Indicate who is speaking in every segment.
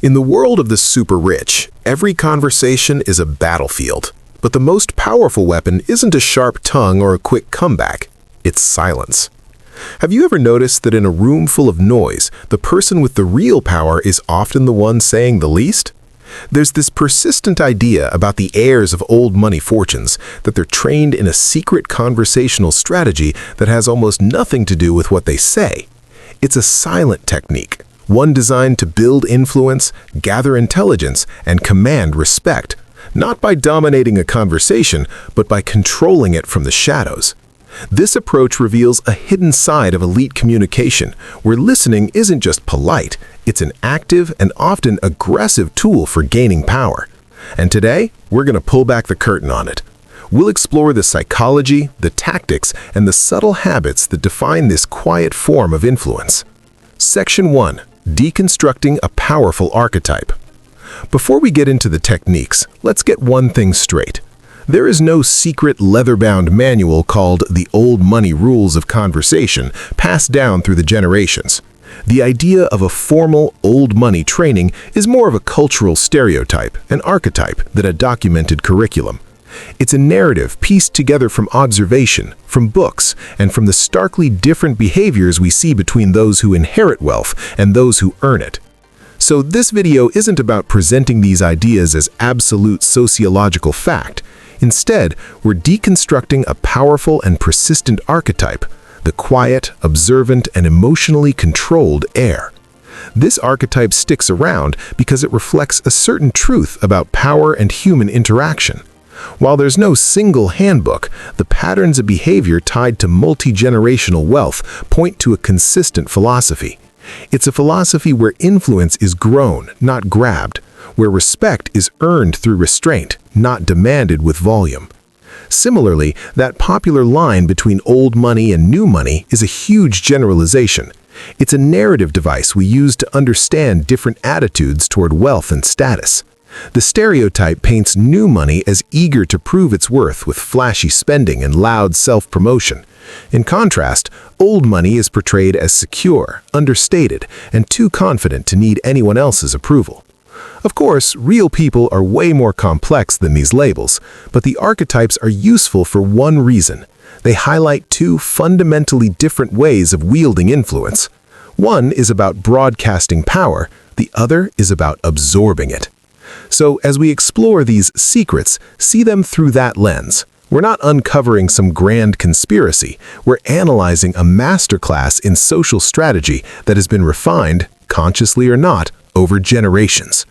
Speaker 1: In the world of the super rich, every conversation is a battlefield. But the most powerful weapon isn't a sharp tongue or a quick comeback. It's silence. Have you ever noticed that in a room full of noise, the person with the real power is often the one saying the least? There's this persistent idea about the heirs of old money fortunes that they're trained in a secret conversational strategy that has almost nothing to do with what they say. It's a silent technique, one designed to build influence, gather intelligence, and command respect, not by dominating a conversation, but by controlling it from the shadows. This approach reveals a hidden side of elite communication, where listening isn't just polite, it's an active and often aggressive tool for gaining power. And today, we're going to pull back the curtain on it. We'll explore the psychology, the tactics, and the subtle habits that define this quiet form of influence. Section 1. Deconstructing a powerful archetype. Before we get into the techniques, let's get one thing straight. There is no secret leather-bound manual called the Old Money Rules of Conversation passed down through the generations. The idea of a formal old money training is more of a cultural stereotype, an archetype, than a documented curriculum. It's a narrative pieced together from observation, from books, and from the starkly different behaviors we see between those who inherit wealth and those who earn it. So this video isn't about presenting these ideas as absolute sociological fact. Instead, we're deconstructing a powerful and persistent archetype, the quiet, observant, and emotionally controlled heir. This archetype sticks around because it reflects a certain truth about power and human interaction. While there's no single handbook, the patterns of behavior tied to multi-generational wealth point to a consistent philosophy. It's a philosophy where influence is grown, not grabbed, where respect is earned through restraint, not demanded with volume. Similarly, that popular line between old money and new money is a huge generalization. It's a narrative device we use to understand different attitudes toward wealth and status. The stereotype paints new money as eager to prove its worth with flashy spending and loud self-promotion. In contrast, old money is portrayed as secure, understated, and too confident to need anyone else's approval. Of course, real people are way more complex than these labels, but the archetypes are useful for one reason. They highlight two fundamentally different ways of wielding influence. One is about broadcasting power, the other is about absorbing it. So as we explore these secrets, see them through that lens. We're not uncovering some grand conspiracy. We're analyzing a masterclass in social strategy that has been refined, consciously or not, over generations.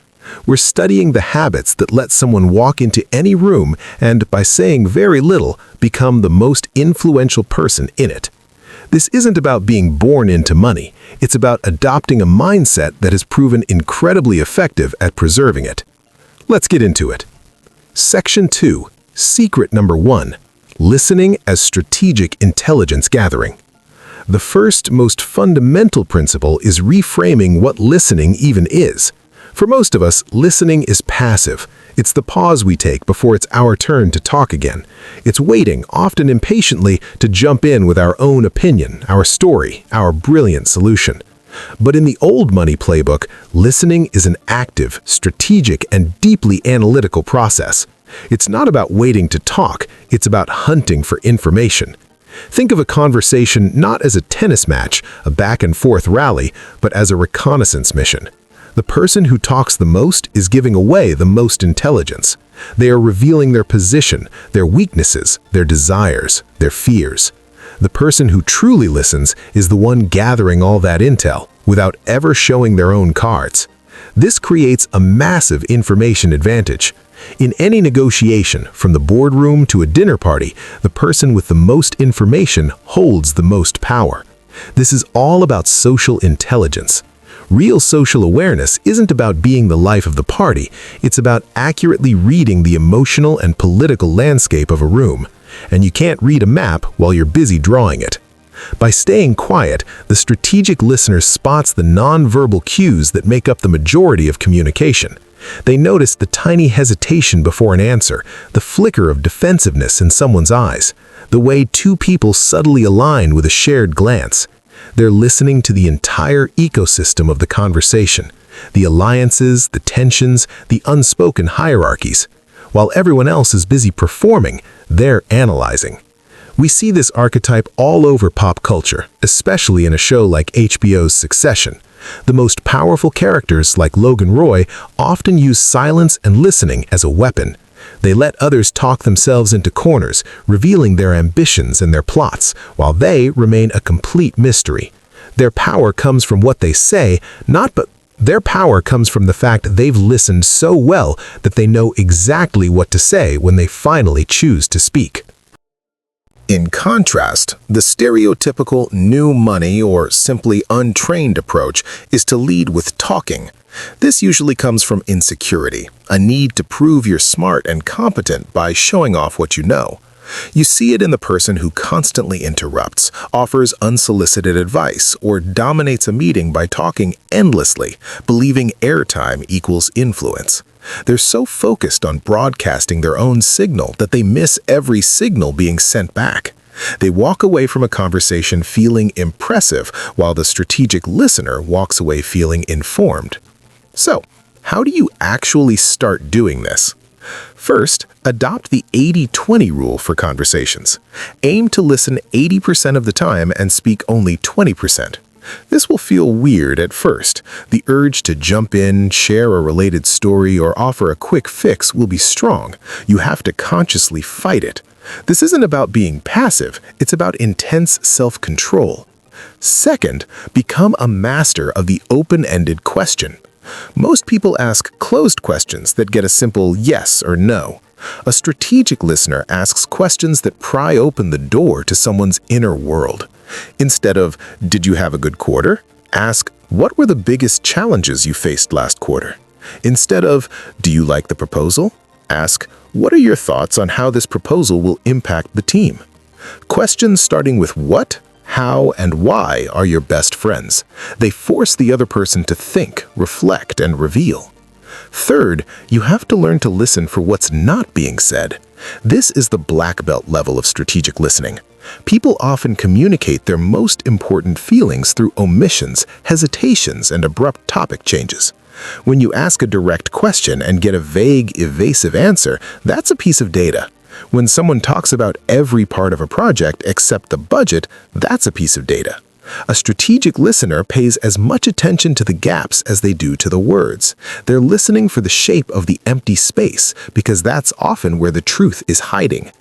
Speaker 1: We're studying the habits that let someone walk into any room and, by saying very little, become the most influential person in it. This isn't about being born into money. It's about adopting a mindset that has proven incredibly effective at preserving it. Let's get into it. Section 2. Secret number 1. Listening as strategic intelligence gathering. The first, most fundamental principle is reframing what listening even is. For most of us, listening is passive. It's the pause we take before it's our turn to talk again. It's waiting, often impatiently, to jump in with our own opinion, our story, our brilliant solution. But in the old money playbook, listening is an active, strategic, and deeply analytical process. It's not about waiting to talk, it's about hunting for information. Think of a conversation not as a tennis match, a back-and-forth rally, but as a reconnaissance mission. The person who talks the most is giving away the most intelligence. They are revealing their position, their weaknesses, their desires, their fears. The person who truly listens is the one gathering all that intel without ever showing their own cards. This creates a massive information advantage. In any negotiation, from the boardroom to a dinner party, the person with the most information holds the most power. This is all about social intelligence. Real social awareness isn't about being the life of the party, it's about accurately reading the emotional and political landscape of a room. And you can't read a map while you're busy drawing it. By staying quiet, the strategic listener spots the nonverbal cues that make up the majority of communication. They notice the tiny hesitation before an answer, the flicker of defensiveness in someone's eyes, the way two people subtly align with a shared glance. They're listening to the entire ecosystem of the conversation, the alliances, the tensions, the unspoken hierarchies. While everyone else is busy performing, they're analyzing. We see this archetype all over pop culture, especially in a show like HBO's Succession. The most powerful characters, like Logan Roy, often use silence and listening as a weapon. They let others talk themselves into corners, revealing their ambitions and their plots, while they remain a complete mystery. Their power comes from what they say, their power comes from the fact they've listened so well that they know exactly what to say when they finally choose to speak. In contrast, the stereotypical new money or simply untrained approach is to lead with talking. This usually comes from insecurity, a need to prove you're smart and competent by showing off what you know. You see it in the person who constantly interrupts, offers unsolicited advice, or dominates a meeting by talking endlessly, believing airtime equals influence. They're so focused on broadcasting their own signal that they miss every signal being sent back. They walk away from a conversation feeling impressive, while the strategic listener walks away feeling informed. So, how do you actually start doing this? First, adopt the 80-20 rule for conversations. Aim to listen 80% of the time and speak only 20%. This will feel weird at first. The urge to jump in, share a related story, or offer a quick fix will be strong. You have to consciously fight it. This isn't about being passive, it's about intense self-control. Second, become a master of the open-ended question. Most people ask closed questions that get a simple yes or no. A strategic listener asks questions that pry open the door to someone's inner world. Instead of, "Did you have a good quarter?" ask, "What were the biggest challenges you faced last quarter?" Instead of, "Do you like the proposal?" ask, "What are your thoughts on how this proposal will impact the team?" Questions starting with what, how, and why are your best friends. They force the other person to think, reflect, and reveal. Third, you have to learn to listen for what's not being said. This is the black belt level of strategic listening. People often communicate their most important feelings through omissions, hesitations, and abrupt topic changes. When you ask a direct question and get a vague, evasive answer, that's a piece of data. When someone talks about every part of a project except the budget, that's a piece of data. A strategic listener pays as much attention to the gaps as they do to the words. They're listening for the shape of the empty space because that's often where the truth is hiding.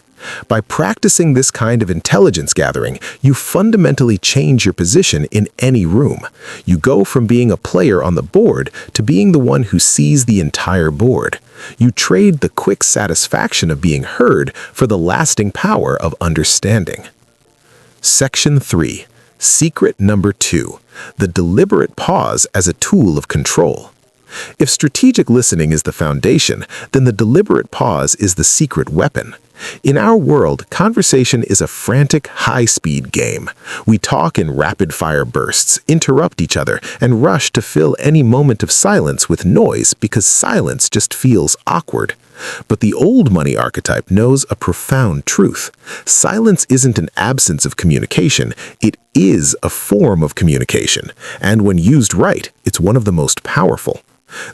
Speaker 1: By practicing this kind of intelligence gathering, you fundamentally change your position in any room. You go from being a player on the board to being the one who sees the entire board. You trade the quick satisfaction of being heard for the lasting power of understanding. Section 3. Secret number 2. The deliberate pause as a tool of control. If strategic listening is the foundation, then the deliberate pause is the secret weapon. In our world, conversation is a frantic, high-speed game. We talk in rapid-fire bursts, interrupt each other, and rush to fill any moment of silence with noise because silence just feels awkward. But the old money archetype knows a profound truth. Silence isn't an absence of communication, it is a form of communication, and when used right, it's one of the most powerful.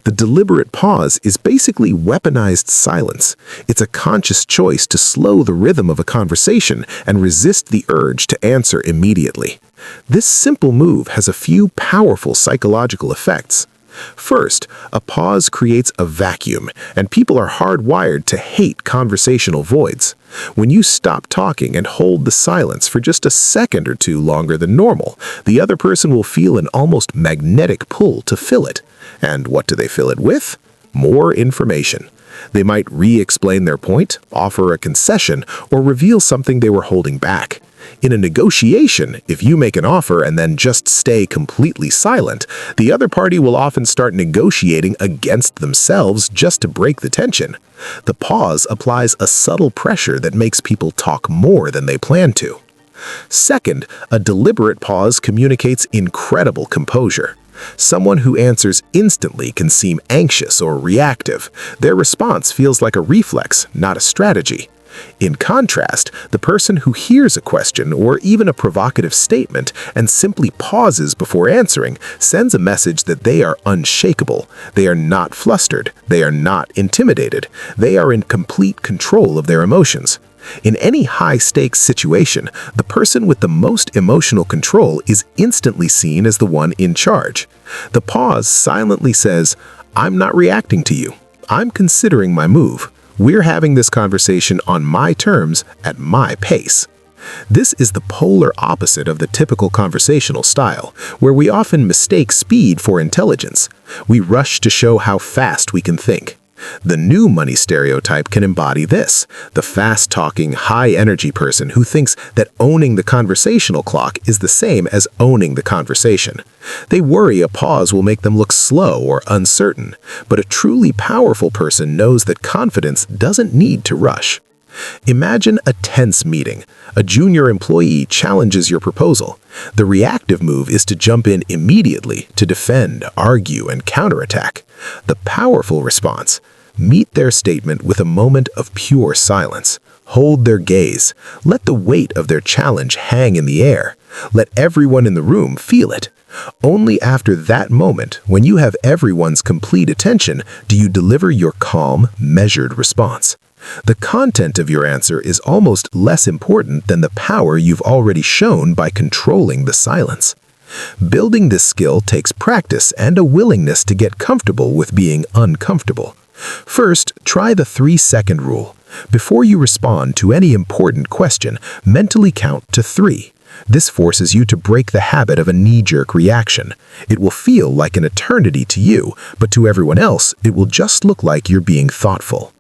Speaker 1: The deliberate pause is basically weaponized silence. It's a conscious choice to slow the rhythm of a conversation and resist the urge to answer immediately. This simple move has a few powerful psychological effects. First, a pause creates a vacuum, and people are hardwired to hate conversational voids. When you stop talking and hold the silence for just a second or two longer than normal, the other person will feel an almost magnetic pull to fill it. And what do they fill it with? More information. They might re-explain their point, offer a concession, or reveal something they were holding back. In a negotiation, if you make an offer and then just stay completely silent, the other party will often start negotiating against themselves just to break the tension. The pause applies a subtle pressure that makes people talk more than they plan to. Second, a deliberate pause communicates incredible composure. Someone who answers instantly can seem anxious or reactive. Their response feels like a reflex, not a strategy. In contrast, the person who hears a question or even a provocative statement and simply pauses before answering sends a message that they are unshakable, they are not flustered, they are not intimidated, they are in complete control of their emotions. In any high-stakes situation, the person with the most emotional control is instantly seen as the one in charge. The pause silently says, "I'm not reacting to you. I'm considering my move. We're having this conversation on my terms, at my pace." This is the polar opposite of the typical conversational style, where we often mistake speed for intelligence. We rush to show how fast we can think. The new money stereotype can embody this: the fast-talking, high-energy person who thinks that owning the conversational clock is the same as owning the conversation. They worry a pause will make them look slow or uncertain, but a truly powerful person knows that confidence doesn't need to rush. Imagine a tense meeting. A junior employee challenges your proposal. The reactive move is to jump in immediately to defend, argue, and counterattack. The powerful response: meet their statement with a moment of pure silence. Hold their gaze. Let the weight of their challenge hang in the air. Let everyone in the room feel it. Only after that moment, when you have everyone's complete attention, do you deliver your calm, measured response. The content of your answer is almost less important than the power you've already shown by controlling the silence. Building this skill takes practice and a willingness to get comfortable with being uncomfortable. First, try the 3-second rule. Before you respond to any important question, mentally count to 3. This forces you to break the habit of a knee-jerk reaction. It will feel like an eternity to you, but to everyone else, it will just look like you're being thoughtful.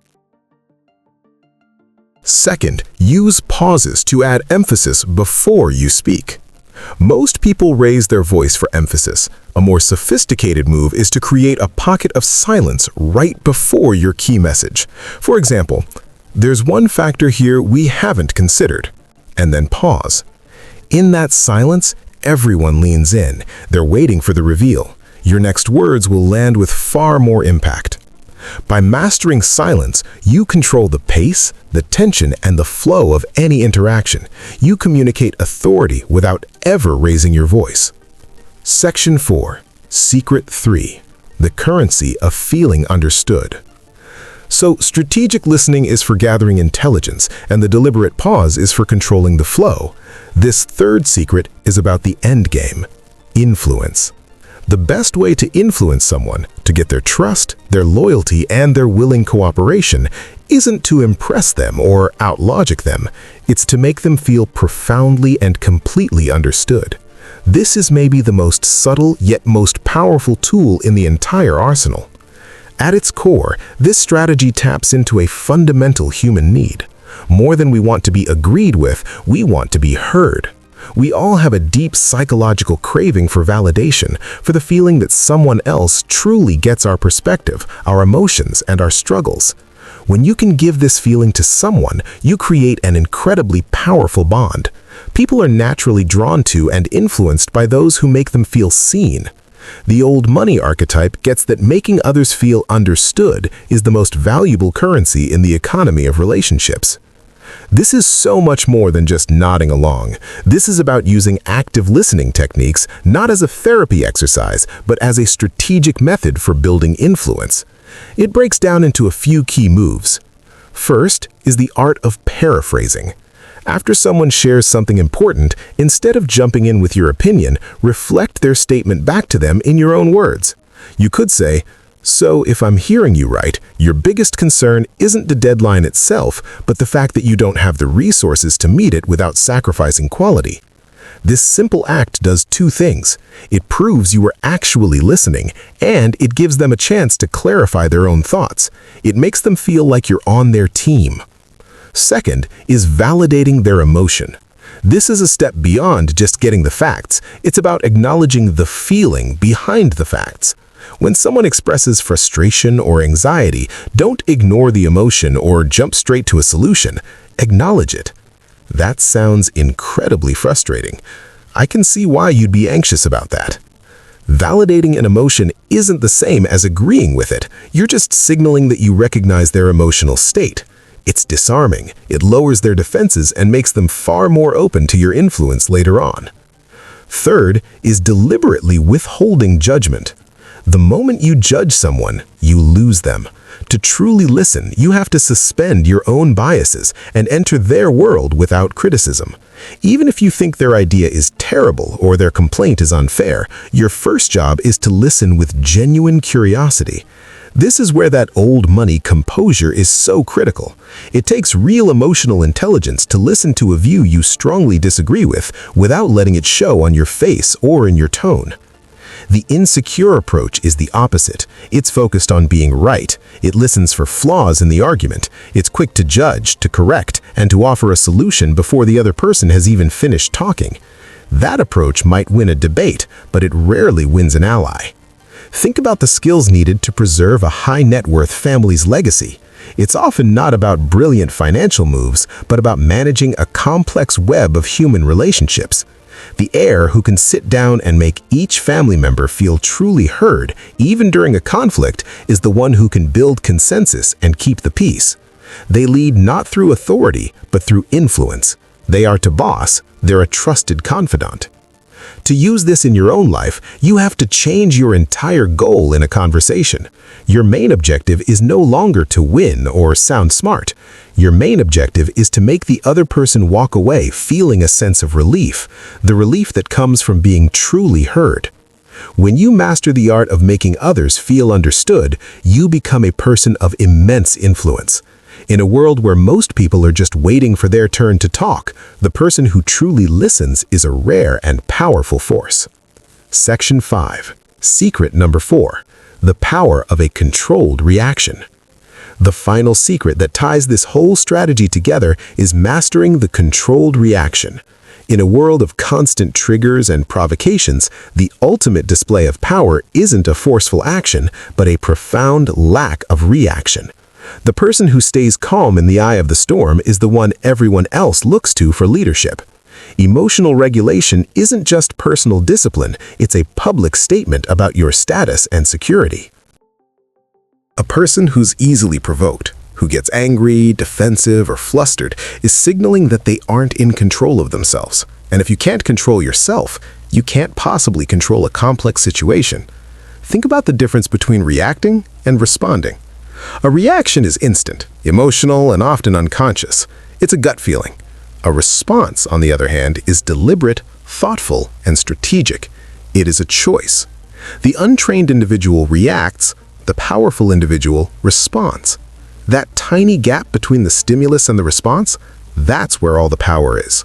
Speaker 1: Second, use pauses to add emphasis before you speak. Most people raise their voice for emphasis. A more sophisticated move is to create a pocket of silence right before your key message. For example, "There's one factor here we haven't considered," and then pause. In that silence, everyone leans in. They're waiting for the reveal. Your next words will land with far more impact. By mastering silence, you control the pace, the tension, and the flow of any interaction. You communicate authority without ever raising your voice. Section 4. Secret 3. The currency of feeling understood. So, strategic listening is for gathering intelligence, and the deliberate pause is for controlling the flow. This third secret is about the end game: influence. The best way to influence someone, to get their trust, their loyalty, and their willing cooperation, isn't to impress them or outlogic them. It's to make them feel profoundly and completely understood. This is maybe the most subtle yet most powerful tool in the entire arsenal. At its core, this strategy taps into a fundamental human need. More than we want to be agreed with, we want to be heard. We all have a deep psychological craving for validation, for the feeling that someone else truly gets our perspective, our emotions, and our struggles. When you can give this feeling to someone, you create an incredibly powerful bond. People are naturally drawn to and influenced by those who make them feel seen. The old money archetype gets that making others feel understood is the most valuable currency in the economy of relationships. This is so much more than just nodding along. This is about using active listening techniques not as a therapy exercise, but as a strategic method for building influence. It breaks down into a few key moves. First is the art of paraphrasing. After someone shares something important, instead of jumping in with your opinion, reflect their statement back to them in your own words. You could say, "So, if I'm hearing you right, your biggest concern isn't the deadline itself, but the fact that you don't have the resources to meet it without sacrificing quality." This simple act does two things. It proves you are actually listening, and it gives them a chance to clarify their own thoughts. It makes them feel like you're on their team. Second is validating their emotion. This is a step beyond just getting the facts. It's about acknowledging the feeling behind the facts. When someone expresses frustration or anxiety, don't ignore the emotion or jump straight to a solution. Acknowledge it. That sounds incredibly frustrating. I can see why you'd be anxious about that. Validating an emotion isn't the same as agreeing with it. You're just signaling that you recognize their emotional state. It's disarming, it lowers their defenses and makes them far more open to your influence later on. Third is deliberately withholding judgment. The moment you judge someone, you lose them. To truly listen, you have to suspend your own biases and enter their world without criticism. Even if you think their idea is terrible or their complaint is unfair, your first job is to listen with genuine curiosity. This is where that old money composure is so critical. It takes real emotional intelligence to listen to a view you strongly disagree with without letting it show on your face or in your tone. The insecure approach is the opposite. It's focused on being right. It listens for flaws in the argument. It's quick to judge, to correct, and to offer a solution before the other person has even finished talking. That approach might win a debate, but it rarely wins an ally. Think about the skills needed to preserve a high-net-worth family's legacy. It's often not about brilliant financial moves, but about managing a complex web of human relationships. The heir who can sit down and make each family member feel truly heard, even during a conflict, is the one who can build consensus and keep the peace. They lead not through authority, but through influence. They are to boss, they're a trusted confidant. To use this in your own life, you have to change your entire goal in a conversation. Your main objective is no longer to win or sound smart. Your main objective is to make the other person walk away feeling a sense of relief, the relief that comes from being truly heard. When you master the art of making others feel understood, you become a person of immense influence. In a world where most people are just waiting for their turn to talk, the person who truly listens is a rare and powerful force. Section 5. Secret number 4. The power of a controlled reaction. The final secret that ties this whole strategy together is mastering the controlled reaction. In a world of constant triggers and provocations, the ultimate display of power isn't a forceful action, but a profound lack of reaction. The person who stays calm in the eye of the storm is the one everyone else looks to for leadership. Emotional regulation isn't just personal discipline, it's a public statement about your status and security. A person who's easily provoked, who gets angry, defensive, or flustered, is signaling that they aren't in control of themselves. And if you can't control yourself, you can't possibly control a complex situation. Think about the difference between reacting and responding. A reaction is instant, emotional, and often unconscious. It's a gut feeling. A response, on the other hand, is deliberate, thoughtful, and strategic. It is a choice. The untrained individual reacts, the powerful individual responds. That tiny gap between the stimulus and the response, that's where all the power is.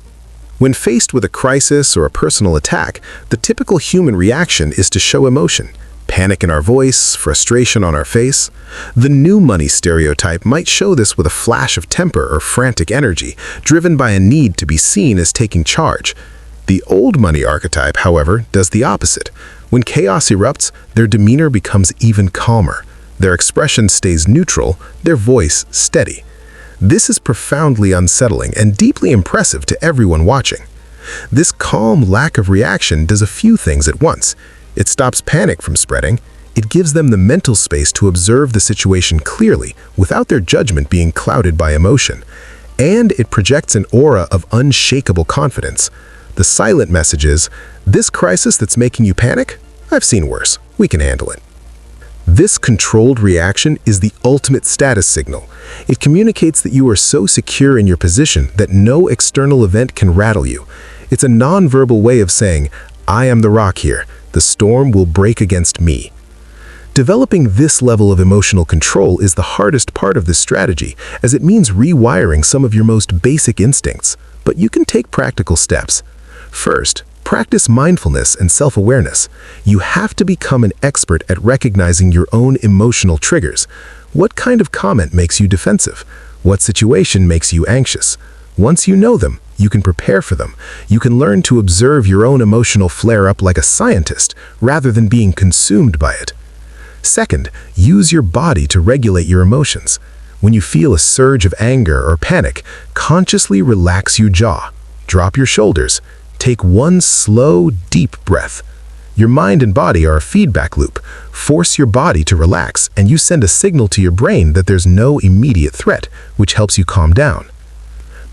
Speaker 1: When faced with a crisis or a personal attack, the typical human reaction is to show emotion. Panic in our voice, frustration on our face. The new money stereotype might show this with a flash of temper or frantic energy, driven by a need to be seen as taking charge. The old money archetype, however, does the opposite. When chaos erupts, their demeanor becomes even calmer. Their expression stays neutral, their voice steady. This is profoundly unsettling and deeply impressive to everyone watching. This calm lack of reaction does a few things at once. It stops panic from spreading. It gives them the mental space to observe the situation clearly without their judgment being clouded by emotion. And it projects an aura of unshakable confidence. The silent message is, this crisis that's making you panic? I've seen worse. We can handle it. This controlled reaction is the ultimate status signal. It communicates that you are so secure in your position that no external event can rattle you. It's a non-verbal way of saying, I am the rock here. The storm will break against me. Developing this level of emotional control is the hardest part of this strategy, as it means rewiring some of your most basic instincts. But you can take practical steps. First, practice mindfulness and self-awareness. You have to become an expert at recognizing your own emotional triggers. What kind of comment makes you defensive? What situation makes you anxious? Once you know them, you can prepare for them. You can learn to observe your own emotional flare-up like a scientist, rather than being consumed by it. Second, use your body to regulate your emotions. When you feel a surge of anger or panic, consciously relax your jaw. Drop your shoulders. Take one slow, deep breath. Your mind and body are a feedback loop. Force your body to relax, and you send a signal to your brain that there's no immediate threat, which helps you calm down.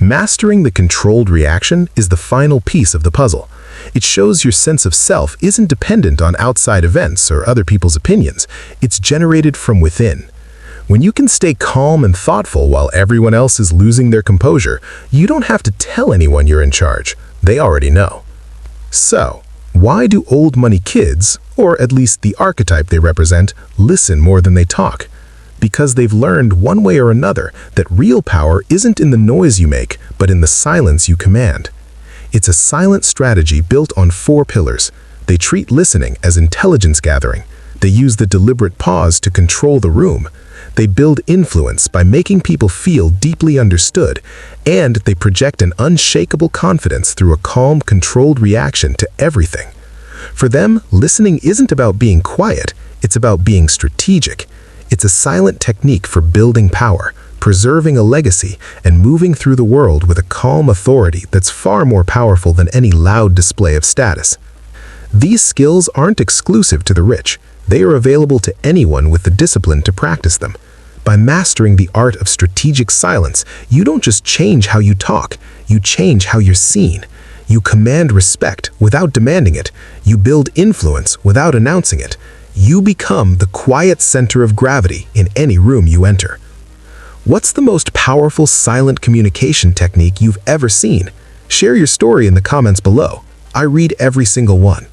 Speaker 1: Mastering the controlled reaction is the final piece of the puzzle. It shows your sense of self isn't dependent on outside events or other people's opinions. It's generated from within. When you can stay calm and thoughtful while everyone else is losing their composure, you don't have to tell anyone you're in charge. They already know. So, why do old money kids, or at least the archetype they represent, listen more than they talk? Because they've learned one way or another that real power isn't in the noise you make, but in the silence you command. It's a silent strategy built on 4 pillars. They treat listening as intelligence gathering. They use the deliberate pause to control the room. They build influence by making people feel deeply understood, and they project an unshakable confidence through a calm, controlled reaction to everything. For them, listening isn't about being quiet, it's about being strategic. It's a silent technique for building power, preserving a legacy, and moving through the world with a calm authority that's far more powerful than any loud display of status. These skills aren't exclusive to the rich. They are available to anyone with the discipline to practice them. By mastering the art of strategic silence, you don't just change how you talk, you change how you're seen. You command respect without demanding it. You build influence without announcing it. You become the quiet center of gravity in any room you enter. What's the most powerful silent communication technique you've ever seen? Share your story in the comments below. I read every single one.